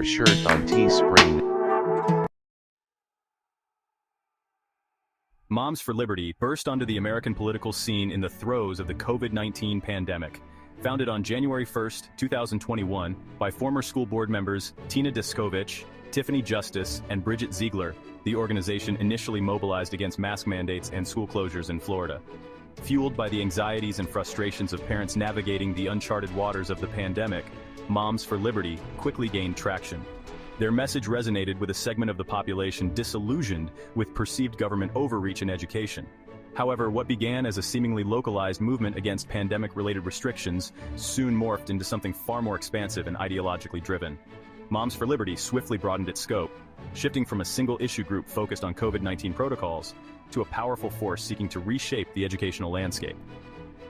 our shirt on Teespring. Moms for Liberty burst onto the American political scene in the throes of the COVID-19 pandemic. Founded on January 1, 2021, by former school board members Tina Descovich, Tiffany Justice, and Bridget Ziegler, the organization initially mobilized against mask mandates and school closures in Florida. Fueled by the anxieties and frustrations of parents navigating the uncharted waters of the pandemic, Moms for Liberty quickly gained traction. Their message resonated with a segment of the population disillusioned with perceived government overreach in education. However, what began as a seemingly localized movement against pandemic-related restrictions soon morphed into something far more expansive and ideologically driven. Moms for Liberty swiftly broadened its scope, shifting from a single-issue group focused on COVID-19 protocols to a powerful force seeking to reshape the educational landscape.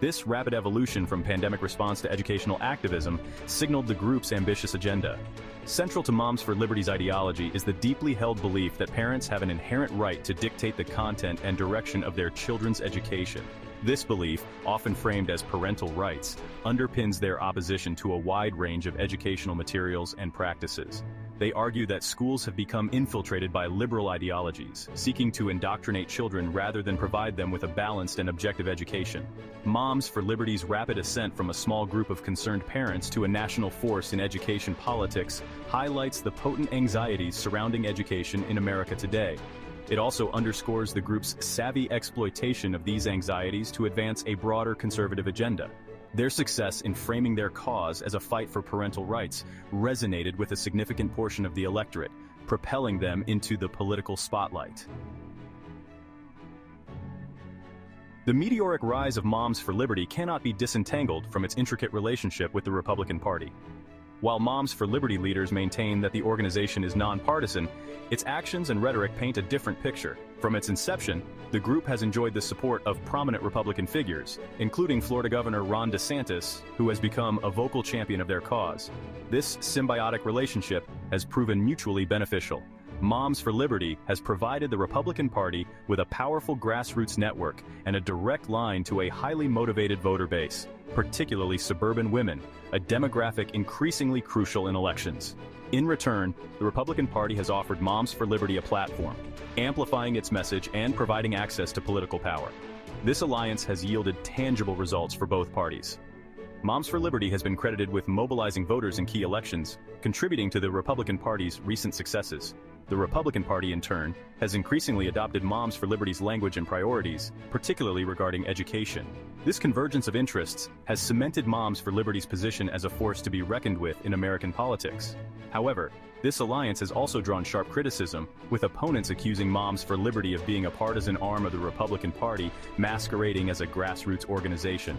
This rapid evolution from pandemic response to educational activism signaled the group's ambitious agenda. Central to Moms for Liberty's ideology is the deeply held belief that parents have an inherent right to dictate the content and direction of their children's education. This belief, often framed as parental rights, underpins their opposition to a wide range of educational materials and practices. They argue that schools have become infiltrated by liberal ideologies, seeking to indoctrinate children rather than provide them with a balanced and objective education. Moms for Liberty's rapid ascent from a small group of concerned parents to a national force in education politics highlights the potent anxieties surrounding education in America today. It also underscores the group's savvy exploitation of these anxieties to advance a broader conservative agenda. Their success in framing their cause as a fight for parental rights resonated with a significant portion of the electorate, propelling them into the political spotlight. The meteoric rise of Moms for Liberty cannot be disentangled from its intricate relationship with the Republican Party. While Moms for Liberty leaders maintain that the organization is nonpartisan, its actions and rhetoric paint a different picture. From its inception, the group has enjoyed the support of prominent Republican figures, including Florida Governor Ron DeSantis, who has become a vocal champion of their cause. This symbiotic relationship has proven mutually beneficial. Moms for Liberty has provided the Republican Party with a powerful grassroots network and a direct line to a highly motivated voter base, particularly suburban women, a demographic increasingly crucial in elections. In return, the Republican Party has offered Moms for Liberty a platform, amplifying its message and providing access to political power. This alliance has yielded tangible results for both parties. Moms for Liberty has been credited with mobilizing voters in key elections, contributing to the Republican Party's recent successes. The Republican Party, in turn, has increasingly adopted Moms for Liberty's language and priorities, particularly regarding education. This convergence of interests has cemented Moms for Liberty's position as a force to be reckoned with in American politics. However, this alliance has also drawn sharp criticism, with opponents accusing Moms for Liberty of being a partisan arm of the Republican Party masquerading as a grassroots organization.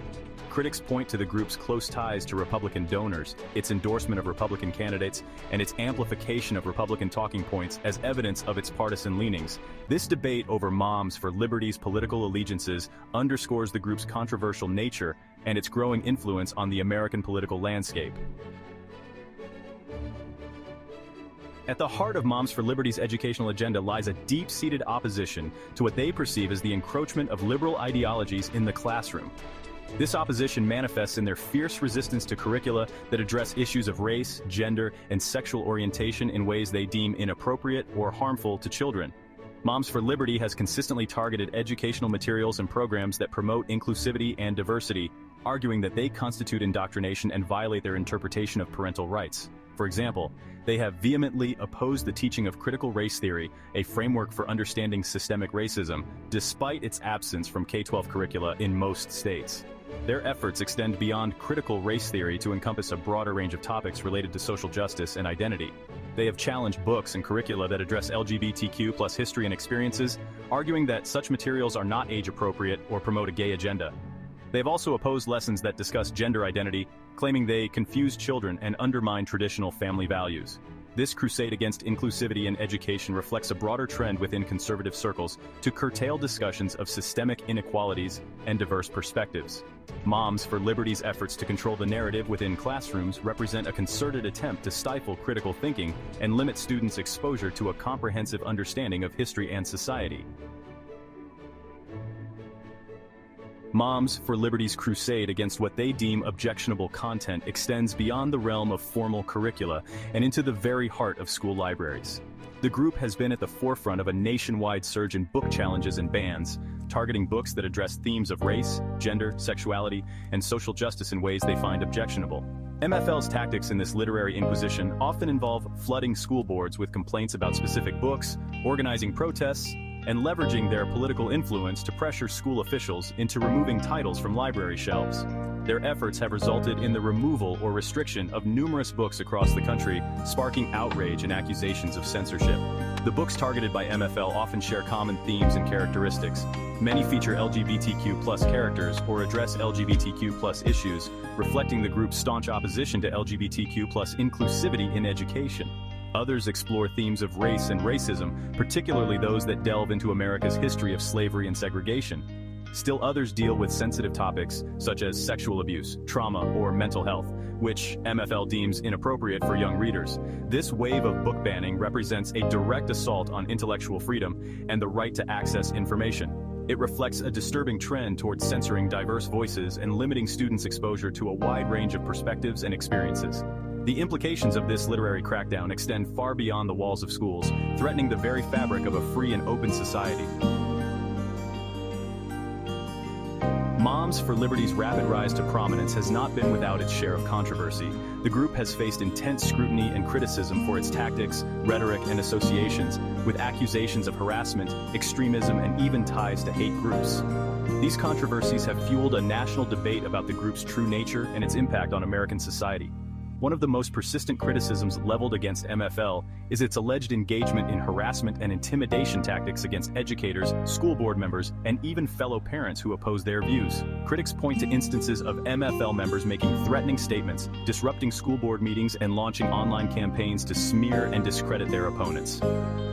Critics point to the group's close ties to Republican donors, its endorsement of Republican candidates, and its amplification of Republican talking points as evidence of its partisan leanings. This debate over Moms for Liberty's political allegiances underscores the group's controversial nature and its growing influence on the American political landscape. At the heart of Moms for Liberty's educational agenda lies a deep-seated opposition to what they perceive as the encroachment of liberal ideologies in the classroom. This opposition manifests in their fierce resistance to curricula that address issues of race, gender, and sexual orientation in ways they deem inappropriate or harmful to children. Moms for Liberty has consistently targeted educational materials and programs that promote inclusivity and diversity, arguing that they constitute indoctrination and violate their interpretation of parental rights. For example, they have vehemently opposed the teaching of critical race theory, a framework for understanding systemic racism, despite its absence from K-12 curricula in most states. Their efforts extend beyond critical race theory to encompass a broader range of topics related to social justice and identity. They have challenged books and curricula that address LGBTQ plus history and experiences, arguing that such materials are not age-appropriate or promote a gay agenda. They have also opposed lessons that discuss gender identity, claiming they confuse children and undermine traditional family values. This crusade against inclusivity in education reflects a broader trend within conservative circles to curtail discussions of systemic inequalities and diverse perspectives. Moms for Liberty's efforts to control the narrative within classrooms represent a concerted attempt to stifle critical thinking and limit students' exposure to a comprehensive understanding of history and society. Moms for Liberty's crusade against what they deem objectionable content extends beyond the realm of formal curricula and into the very heart of school libraries. The group has been at the forefront of a nationwide surge in book challenges and bans, targeting books that address themes of race, gender, sexuality, and social justice in ways they find objectionable. MFL's tactics in this literary inquisition often involve flooding school boards with complaints about specific books, organizing protests, and leveraging their political influence to pressure school officials into removing titles from library shelves. Their efforts have resulted in the removal or restriction of numerous books across the country, sparking outrage and accusations of censorship. The books targeted by MFL often share common themes and characteristics. Many feature LGBTQ+ characters or address LGBTQ+ issues, reflecting the group's staunch opposition to LGBTQ+ inclusivity in education. Others explore themes of race and racism, particularly those that delve into America's history of slavery and segregation. Still others deal with sensitive topics, such as sexual abuse, trauma, or mental health, which MFL deems inappropriate for young readers. This wave of book banning represents a direct assault on intellectual freedom and the right to access information. It reflects a disturbing trend towards censoring diverse voices and limiting students' exposure to a wide range of perspectives and experiences. The implications of this literary crackdown extend far beyond the walls of schools, threatening the very fabric of a free and open society. Moms for Liberty's rapid rise to prominence has not been without its share of controversy. The group has faced intense scrutiny and criticism for its tactics, rhetoric, and associations, with accusations of harassment, extremism, and even ties to hate groups. These controversies have fueled a national debate about the group's true nature and its impact on American society. One of the most persistent criticisms leveled against MFL is its alleged engagement in harassment and intimidation tactics against educators, school board members, and even fellow parents who oppose their views. Critics point to instances of MFL members making threatening statements, disrupting school board meetings, and launching online campaigns to smear and discredit their opponents.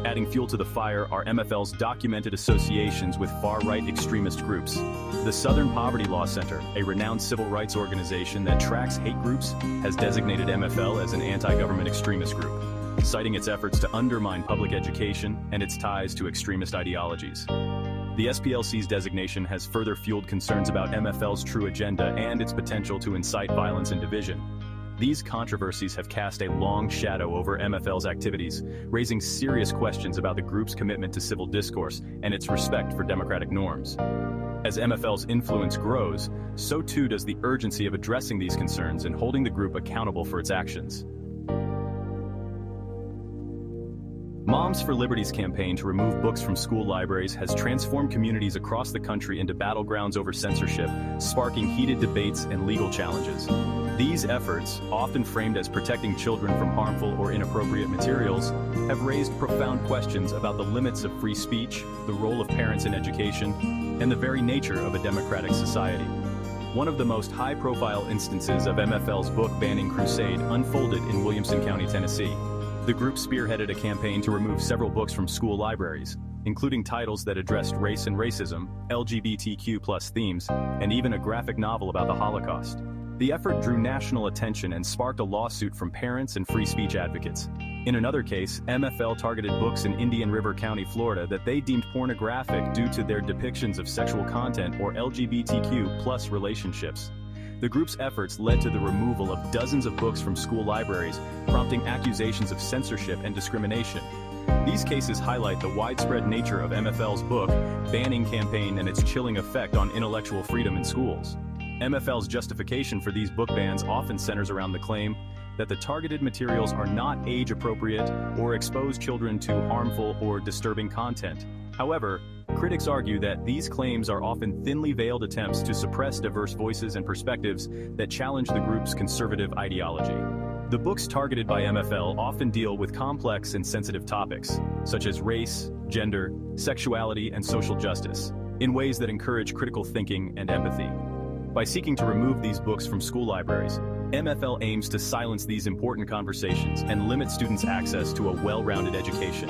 Adding fuel to the fire are MFL's documented associations with far-right extremist groups. The Southern Poverty Law Center, a renowned civil rights organization that tracks hate groups, has designated MFL as an anti-government extremist group, citing its efforts to undermine public education and its ties to extremist ideologies. The SPLC's designation has further fueled concerns about MFL's true agenda and its potential to incite violence and division. These controversies have cast a long shadow over MFL's activities, raising serious questions about the group's commitment to civil discourse and its respect for democratic norms. As MFL's influence grows, so too does the urgency of addressing these concerns and holding the group accountable for its actions. Moms for Liberty's campaign to remove books from school libraries has transformed communities across the country into battlegrounds over censorship, sparking heated debates and legal challenges. These efforts, often framed as protecting children from harmful or inappropriate materials, have raised profound questions about the limits of free speech, the role of parents in education, and the very nature of a democratic society. One of the most high-profile instances of MFL's book banning crusade unfolded in Williamson County, Tennessee. The group spearheaded a campaign to remove several books from school libraries, including titles that addressed race and racism, LGBTQ+ themes, and even a graphic novel about the Holocaust. The effort drew national attention and sparked a lawsuit from parents and free speech advocates. In another case, MFL targeted books in Indian River County, Florida that they deemed pornographic due to their depictions of sexual content or LGBTQ+ relationships. The group's efforts led to the removal of dozens of books from school libraries, prompting accusations of censorship and discrimination. These cases highlight the widespread nature of MFL's book banning campaign and its chilling effect on intellectual freedom in schools. MFL's justification for these book bans often centers around the claim that the targeted materials are not age-appropriate or expose children to harmful or disturbing content. However, critics argue that these claims are often thinly veiled attempts to suppress diverse voices and perspectives that challenge the group's conservative ideology. The books targeted by MFL often deal with complex and sensitive topics, such as race, gender, sexuality, and social justice, in ways that encourage critical thinking and empathy. By seeking to remove these books from school libraries, MFL aims to silence these important conversations and limit students' access to a well-rounded education.